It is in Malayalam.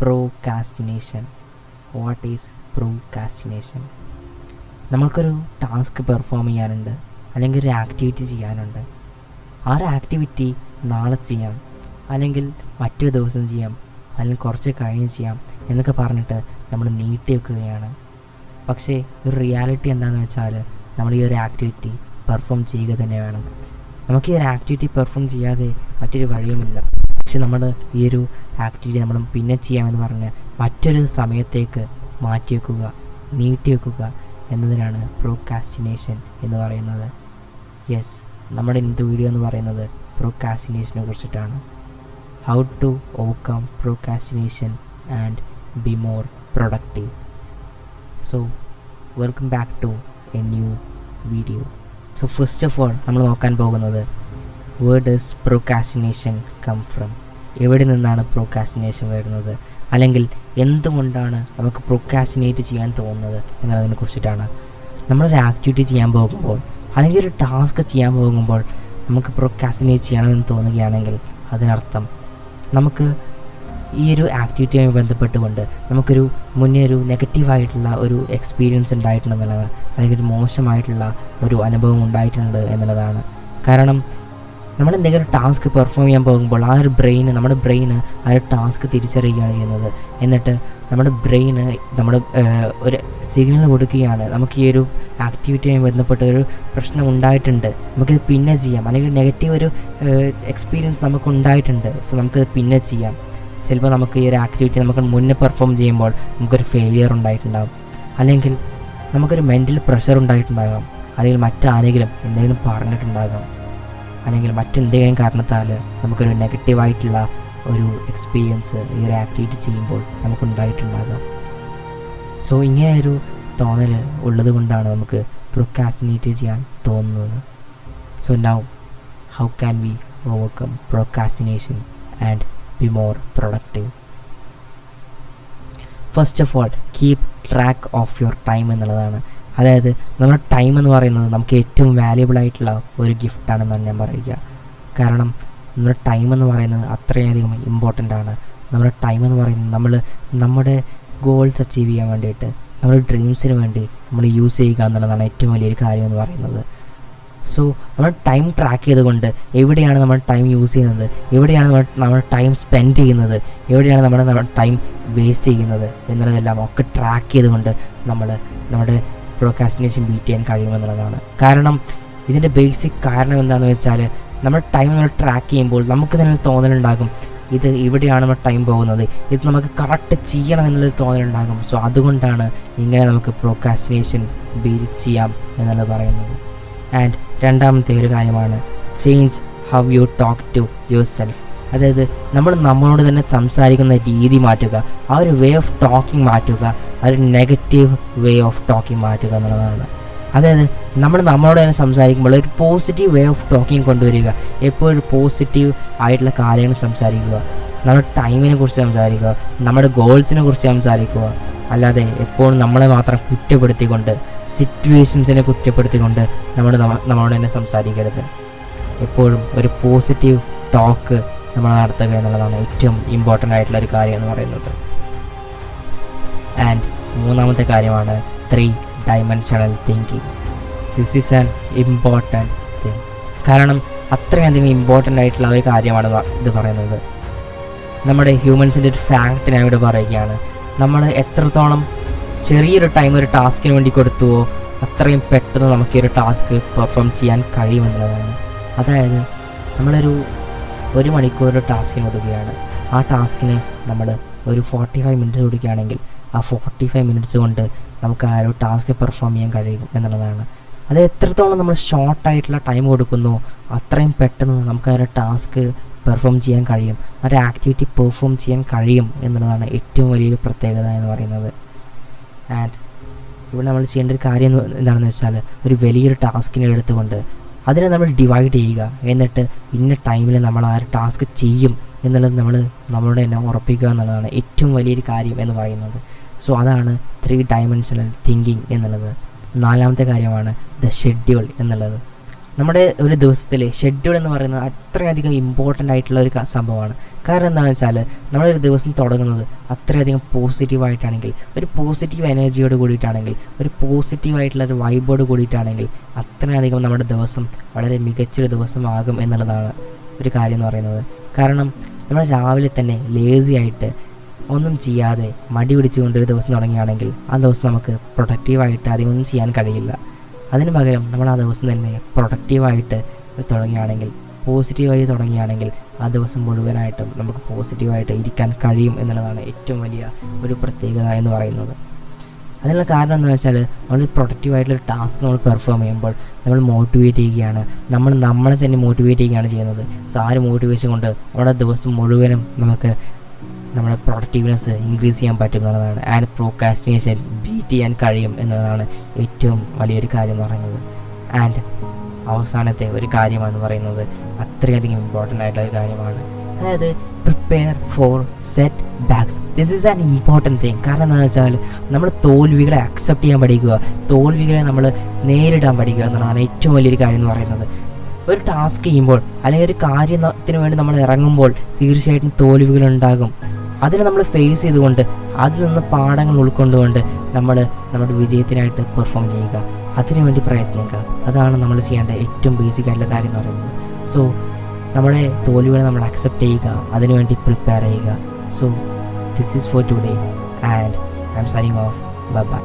പ്രോകാസ്റ്റിനേഷൻ. What is പ്രോകാസ്റ്റിനേഷൻ? നമ്മൾക്കൊരു ടാസ്ക് പെർഫോം ചെയ്യാനുണ്ട്, അല്ലെങ്കിൽ ഒരു ആക്ടിവിറ്റി ചെയ്യാനുണ്ട്. ആ ഒരു ആക്ടിവിറ്റി നാളെ ചെയ്യാം, അല്ലെങ്കിൽ മറ്റൊരു ദിവസം ചെയ്യാം, അല്ലെങ്കിൽ കുറച്ച് കഴിഞ്ഞ് ചെയ്യാം എന്നൊക്കെ പറഞ്ഞിട്ട് നമ്മൾ നീട്ടി വെക്കുകയാണ്. പക്ഷേ ഒരു റിയാലിറ്റി എന്താണെന്ന് വെച്ചാൽ നമ്മൾ ഈ ഒരു ആക്ടിവിറ്റി പെർഫോം ചെയ്യുക തന്നെ വേണം. നമുക്ക് ഈ ഒരു ആക്ടിവിറ്റി പെർഫോം ചെയ്യാതെ മറ്റൊരു വഴിയുമില്ല. പക്ഷെ നമ്മൾ ഈ ഒരു ആക്ടിവിറ്റി നമ്മൾ പിന്നെ ചെയ്യാമെന്ന് പറഞ്ഞ് മറ്റൊരു സമയത്തേക്ക് മാറ്റി വെക്കുക, നീട്ടി വെക്കുക എന്നതിനാണ് പ്രോകാസ്റ്റിനേഷൻ എന്ന് പറയുന്നത്. യെസ്, നമ്മുടെ ഇന്നത്തെ വീഡിയോ എന്ന് പറയുന്നത് പ്രോകാസ്റ്റിനേഷനെ കുറിച്ചിട്ടാണ്. How to overcome procrastination and be more productive. So welcome back to a new video. So first of all നമ്മൾ നോക്കാൻ പോകുന്നത് where does procrastination come from? എവിടെ നിന്നാണ് പ്രോകാസ്റ്റിനേഷൻ വരുന്നത്, അല്ലെങ്കിൽ എന്തുകൊണ്ടാണ് നമുക്ക് പ്രോകാസ്റ്റിനേറ്റ് ചെയ്യാൻ തോന്നുന്നത് എന്നതിനെ കുറിച്ചിട്ടാണ്. നമ്മളൊരു ആക്ടിവിറ്റി ചെയ്യാൻ പോകുമ്പോൾ അല്ലെങ്കിൽ ഒരു ടാസ്ക് ചെയ്യാൻ പോകുമ്പോൾ നമുക്ക് പ്രോകാസ്റ്റിനേറ്റ് ചെയ്യണമെന്ന് തോന്നുകയാണെങ്കിൽ അതിനർത്ഥം നമുക്ക് ഈ ഒരു ആക്ടിവിറ്റിയുമായി ബന്ധപ്പെട്ടുകൊണ്ട് നമുക്കൊരു മുന്നേ ഒരു നെഗറ്റീവായിട്ടുള്ള ഒരു എക്സ്പീരിയൻസ് ഉണ്ടായിട്ടുണ്ടെന്നുള്ളതാണ്, അല്ലെങ്കിൽ ഒരു മോശമായിട്ടുള്ള ഒരു അനുഭവം ഉണ്ടായിട്ടുണ്ട് എന്നുള്ളതാണ്. കാരണം നമ്മൾ എന്തെങ്കിലും ഒരു ടാസ്ക് പെർഫോം ചെയ്യാൻ പോകുമ്പോൾ നമ്മുടെ ബ്രെയിന് ആ ഒരു ടാസ്ക് തിരിച്ചറിയുകയാണ് ചെയ്യുന്നത്. എന്നിട്ട് നമ്മുടെ ബ്രെയിന് ഒരു സിഗ്നൽ കൊടുക്കുകയാണ്, നമുക്ക് ഈ ഒരു ആക്ടിവിറ്റിയുമായി ബന്ധപ്പെട്ട ഒരു പ്രശ്നം ഉണ്ടായിട്ടുണ്ട്, നമുക്കിത് പിന്നെ ചെയ്യാം, അല്ലെങ്കിൽ നെഗറ്റീവ് ഒരു എക്സ്പീരിയൻസ് നമുക്ക് ഉണ്ടായിട്ടുണ്ട്, സോ നമുക്കിത് പിന്നെ ചെയ്യാം. ചിലപ്പോൾ നമുക്ക് ഈ ഒരു ആക്ടിവിറ്റി നമുക്ക് മുന്നേ പെർഫോം ചെയ്യുമ്പോൾ നമുക്കൊരു ഫെയിലിയർ ഉണ്ടായിട്ടുണ്ടാകും, അല്ലെങ്കിൽ നമുക്കൊരു മെൻ്റൽ പ്രഷർ ഉണ്ടായിട്ടുണ്ടാകാം, അല്ലെങ്കിൽ മറ്റാരെങ്കിലും എന്തെങ്കിലും പറഞ്ഞിട്ടുണ്ടാകാം, അല്ലെങ്കിൽ മറ്റെന്തെങ്കിലും കാരണത്താൽ നമുക്കൊരു നെഗറ്റീവായിട്ടുള്ള ഒരു എക്സ്പീരിയൻസ് ഈ ഒരു ആക്ടിവിറ്റി ചെയ്യുമ്പോൾ നമുക്കുണ്ടായിട്ടുണ്ടാകാം. സോ ഇങ്ങനെയൊരു തോന്നൽ ഉള്ളത് കൊണ്ടാണ് നമുക്ക് പ്രോകാസ്റ്റിനേറ്റ് ചെയ്യാൻ തോന്നുന്നത്. So now how can we overcome procrastination and be more productive? First of all, keep track of your time എന്നുള്ളതാണ്. അതായത് നമ്മുടെ ടൈം എന്ന് പറയുന്നത് നമുക്ക് ഏറ്റവും വാല്യുബിൾ ആയിട്ടുള്ള ഒരു ഗിഫ്റ്റാണെന്നാണ് ഞാൻ പറയുക. കാരണം നമ്മുടെ ടൈം എന്ന് പറയുന്നത് അത്രയധികം ഇമ്പോർട്ടൻ്റ് ആണ്. നമ്മുടെ ടൈം എന്ന് പറയുന്നത് നമ്മുടെ ഗോൾസ് അച്ചീവ് ചെയ്യാൻ വേണ്ടിയിട്ട്, നമ്മുടെ ഡ്രീംസിന് വേണ്ടി നമ്മൾ യൂസ് ചെയ്യുക എന്നുള്ളതാണ് ഏറ്റവും വലിയൊരു കാര്യം എന്ന് പറയുന്നത്. സോ നമ്മൾ ടൈം ട്രാക്ക് ചെയ്തുകൊണ്ട് എവിടെയാണ് നമ്മൾ ടൈം യൂസ് ചെയ്യുന്നത്, എവിടെയാണ് നമ്മൾ ടൈം സ്പെൻഡ് ചെയ്യുന്നത്, എവിടെയാണ് നമ്മൾ ടൈം വേസ്റ്റ് ചെയ്യുന്നത് എന്നുള്ളതെല്ലാം ഒക്കെ ട്രാക്ക് ചെയ്തുകൊണ്ട് നമ്മുടെ പ്രോകാസ്റ്റിനേഷൻ ബീറ്റ് ചെയ്യാൻ കഴിയുമെന്നുള്ളതാണ്. കാരണം ഇതിൻ്റെ ബേസിക് കാരണം എന്താണെന്ന് വെച്ചാൽ നമ്മൾ ടൈം നമ്മൾ ട്രാക്ക് ചെയ്യുമ്പോൾ നമുക്ക് തന്നെ തോന്നലുണ്ടാകും, ഇത് ഇവിടെയാണ് നമ്മൾ ടൈം പോകുന്നത്, ഇത് നമുക്ക് കറക്റ്റ് ചെയ്യണം എന്നുള്ളത് തോന്നലുണ്ടാകും. സോ അതുകൊണ്ടാണ് ഇങ്ങനെ നമുക്ക് പ്രോകാസ്റ്റിനേഷൻ ബീറ്റ് ചെയ്യാം എന്നുള്ളത് പറയുന്നത്. ആൻഡ് രണ്ടാമത്തെ ഒരു കാര്യമാണ് change how you talk to yourself. അതായത് നമ്മളോട് തന്നെ സംസാരിക്കുന്ന രീതി മാറ്റുക, ആ ഒരു വേ ഓഫ് ടോക്കിംഗ് മാറ്റുക, ആ ഒരു നെഗറ്റീവ് വേ ഓഫ് ടോക്കിംഗ് മാറ്റുക എന്നുള്ളതാണ്. അതായത് നമ്മളോട് തന്നെ സംസാരിക്കുമ്പോൾ ഒരു പോസിറ്റീവ് വേ ഓഫ് ടോക്കിംഗ് കൊണ്ടുവരിക. എപ്പോഴും പോസിറ്റീവ് ആയിട്ടുള്ള കാര്യങ്ങൾ സംസാരിക്കുക, നമ്മുടെ ടൈമിനെ കുറിച്ച് സംസാരിക്കുക, നമ്മുടെ ഗോൾസിനെ കുറിച്ച് സംസാരിക്കുക. അല്ലാതെ എപ്പോഴും നമ്മളെ മാത്രം കുറ്റപ്പെടുത്തിക്കൊണ്ട്, സിറ്റുവേഷൻസിനെ കുറ്റപ്പെടുത്തിക്കൊണ്ട് നമ്മളോട് തന്നെ സംസാരിക്കരുത്. എപ്പോഴും ഒരു പോസിറ്റീവ് ടോക്ക് നമ്മൾ നടത്തുക എന്നുള്ളതാണ് ഏറ്റവും ഇമ്പോർട്ടൻ്റ് ആയിട്ടുള്ള ഒരു കാര്യം എന്ന് പറയുന്നത്. ആൻഡ് മൂന്നാമത്തെ കാര്യമാണ് 3-dimensional thinking. This is an important thing. കാരണം അത്രയധികം ഇമ്പോർട്ടൻ്റ് ആയിട്ടുള്ള ഒരു കാര്യമാണ് ഇത് പറയുന്നത്. നമ്മുടെ ഹ്യൂമൻസിൻ്റെ ഒരു ഫാക്റ്റ് ഞാൻ ഇവിടെ പറയുകയാണ്. നമ്മൾ എത്രത്തോളം ചെറിയൊരു ടൈം ഒരു ടാസ്കിന് വേണ്ടി കൊടുത്തുവോ അത്രയും പെട്ടെന്ന് നമുക്ക് ഈ ഒരു ടാസ്ക് പെർഫോം ചെയ്യാൻ കഴിയുമെന്നുള്ളതാണ്. അതായത് ഒരു മണിക്കൂർ ടാസ്കിന് കൊടുക്കുകയാണ്, ആ ടാസ്കിന് നമ്മൾ ഒരു 45 മിനിറ്റ്സ് കൊടുക്കുകയാണെങ്കിൽ ആ 45 മിനിറ്റ്സ് കൊണ്ട് നമുക്ക് ആ ഒരു ടാസ്ക് പെർഫോം ചെയ്യാൻ കഴിയും എന്നുള്ളതാണ്. അത് എത്രത്തോളം നമ്മൾ ഷോർട്ടായിട്ടുള്ള ടൈം കൊടുക്കുന്നു അത്രയും പെട്ടെന്ന് നമുക്ക് ആ ഒരു ടാസ്ക് പെർഫോം ചെയ്യാൻ കഴിയും, ആ ഒരു ആക്ടിവിറ്റി പെർഫോം ചെയ്യാൻ കഴിയും എന്നുള്ളതാണ് ഏറ്റവും വലിയൊരു പ്രത്യേകത എന്ന് പറയുന്നത്. ആൻഡ് ഇവിടെ നമ്മൾ ചെയ്യേണ്ട ഒരു കാര്യം എന്താണെന്ന് വെച്ചാൽ ഒരു വലിയൊരു ടാസ്കിനെ എടുത്തുകൊണ്ട് അതിനെ നമ്മൾ ഡിവൈഡ് ചെയ്യുക, എന്നിട്ട് ഇന്ന ടൈമിൽ നമ്മൾ ആ ഒരു ടാസ്ക് ചെയ്യും എന്നുള്ളത് നമ്മളോട് തന്നെ ഉറപ്പിക്കുക എന്നുള്ളതാണ് ഏറ്റവും വലിയൊരു കാര്യം എന്ന് പറയുന്നത്. സോ അതാണ് 3-dimensional thinking എന്നുള്ളത്. നാലാമത്തെ കാര്യമാണ് ദ ഷെഡ്യൂൾ എന്നുള്ളത്. നമ്മുടെ ഒരു ദിവസത്തിലെ ഷെഡ്യൂൾ എന്ന് പറയുന്നത് അത്രയധികം ഇമ്പോർട്ടൻ്റ് ആയിട്ടുള്ള ഒരു സംഭവമാണ്. കാരണം എന്താണെന്ന് വെച്ചാൽ നമ്മളൊരു ദിവസം തുടങ്ങുന്നത് അത്രയധികം പോസിറ്റീവായിട്ടാണെങ്കിൽ, ഒരു പോസിറ്റീവ് എനർജിയോട് കൂടിയിട്ടാണെങ്കിൽ, ഒരു പോസിറ്റീവായിട്ടുള്ള ഒരു വൈബോട് കൂടിയിട്ടാണെങ്കിൽ അത്രയധികം നമ്മുടെ ദിവസം വളരെ മികച്ചൊരു ദിവസമാകും എന്നുള്ളതാണ് ഒരു കാര്യം എന്ന് പറയുന്നത്. കാരണം നമ്മൾ രാവിലെ തന്നെ ലേസി ആയിട്ട് ഒന്നും ചെയ്യാതെ മടി പിടിച്ചുകൊണ്ടൊരു ദിവസം തുടങ്ങുകയാണെങ്കിൽ ആ ദിവസം നമുക്ക് പ്രൊഡക്റ്റീവായിട്ട് അധികമൊന്നും ചെയ്യാൻ കഴിയില്ല. അതിന് പകരം നമ്മൾ ആ ദിവസം തന്നെ പ്രൊഡക്റ്റീവായിട്ട് തുടങ്ങുകയാണെങ്കിൽ, പോസിറ്റീവായി തുടങ്ങുകയാണെങ്കിൽ ആ ദിവസം മുഴുവനായിട്ടും നമുക്ക് പോസിറ്റീവായിട്ട് ഇരിക്കാൻ കഴിയും എന്നുള്ളതാണ് ഏറ്റവും വലിയ ഒരു പ്രത്യേകത എന്ന് പറയുന്നത്. അതിനുള്ള കാരണം എന്താണെന്ന് വെച്ചാൽ നമ്മൾ പ്രൊഡക്റ്റീവായിട്ടുള്ളൊരു ടാസ്ക് നമ്മൾ പെർഫോം ചെയ്യുമ്പോൾ നമ്മൾ മോട്ടിവേറ്റ് ചെയ്യുകയാണ്, നമ്മളെ തന്നെ മോട്ടിവേറ്റ് ചെയ്യുകയാണ് ചെയ്യുന്നത്. സോ ആ ഒരു മോട്ടിവേഷൻ കൊണ്ട് നമ്മുടെ ദിവസം മുഴുവനും നമുക്ക് നമ്മുടെ പ്രൊഡക്റ്റീവ്നെസ് ഇൻക്രീസ് ചെയ്യാൻ പറ്റും എന്നുള്ളതാണ്. ആൻഡ് പ്രോക്രാസ്റ്റിനേഷൻ ബീറ്റ് ചെയ്യാൻ കഴിയും എന്നതാണ് ഏറ്റവും വലിയൊരു കാര്യം എന്ന് പറയുന്നത്. ആൻഡ് അവസാനത്തെ ഒരു കാര്യമെന്ന് പറയുന്നത് അത്രയധികം ഇമ്പോർട്ടൻ്റ് ആയിട്ടുള്ള ഒരു കാര്യമാണ്. അതായത് prepare for set backs. This is an important thing. കാരണം എന്താണെന്ന് വെച്ചാൽ നമ്മൾ തോൽവികളെ അക്സെപ്റ്റ് ചെയ്യാൻ പഠിക്കുക, തോൽവികളെ നമ്മൾ നേരിടാൻ പഠിക്കുക എന്നുള്ളതാണ് ഏറ്റവും വലിയൊരു കാര്യം എന്ന് പറയുന്നത്. ഒരു ടാസ്ക് ചെയ്യുമ്പോൾ അല്ലെങ്കിൽ ഒരു കാര്യത്തിന് വേണ്ടി നമ്മൾ ഇറങ്ങുമ്പോൾ തീർച്ചയായിട്ടും തോൽവികളുണ്ടാകും. അതിനെ നമ്മൾ ഫേസ് ചെയ്തുകൊണ്ട് അതിൽ നിന്ന് പാഠങ്ങൾ ഉൾക്കൊണ്ടുകൊണ്ട് നമ്മൾ നമ്മുടെ വിജയത്തിനായിട്ട് പെർഫോം ചെയ്യുക, അതിനുവേണ്ടി പ്രയത്നിക്കുക. അതാണ് നമ്മൾ ചെയ്യേണ്ട ഏറ്റവും ബേസിക് ആയിട്ടുള്ള കാര്യം എന്ന് പറയുന്നത്. സോ നമ്മുടെ തോൽവികളെ നമ്മൾ അക്സെപ്റ്റ് ചെയ്യുക, അതിനുവേണ്ടി പ്രിപ്പയർ ചെയ്യുക. So this is for today and I M signing off. Bye bye.